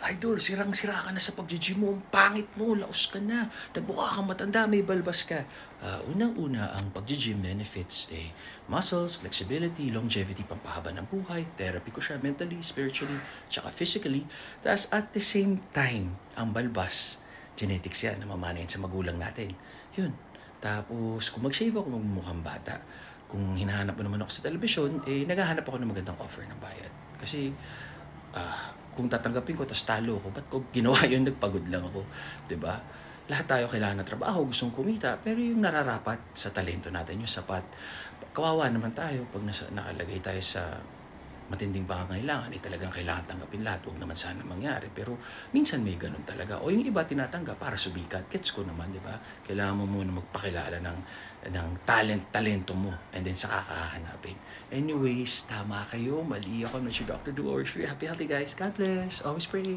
Idol, sirang-sira ka na sa pag-gym mo. Ang pangit mo, laos ka na. Nagmukha kang matanda, may balbas ka. Unang-una, ang pag-gym benefits muscles, flexibility, longevity, pampahaba ng buhay. Therapy ko siya mentally, spiritually, tsaka physically. Tapos at the same time, ang balbas, genetics yan, namamana yan sa magulang natin. Yun. Tapos kung mag-shave ako, magmumukhang bata. Kung hinahanap mo naman ako sa telebisyon, naghahanap ako ng magandang offer ng bayad. Kasi kung tatanggapin ko, tapos talo ko, ba't ko ginawa yun, nagpagod lang ako, diba? Lahat tayo kailangan ng trabaho, gustong kumita, pero yung nararapat sa talento natin, yung sapat, kawawa naman tayo pag nakalagay tayo sa matinding pangangailangan, talagang kailangan tanggapin lahat, huwag naman sana mangyari, pero minsan may ganun talaga, o yung iba tinatanggap para subikat, gets ko naman, diba? Kailangan mo muna magpakilala ng talento mo, and then saka kahanapin. Anyways, tama kayo, mali ako, I'm not your Dr. Do, or happy healthy guys, God bless, always pray.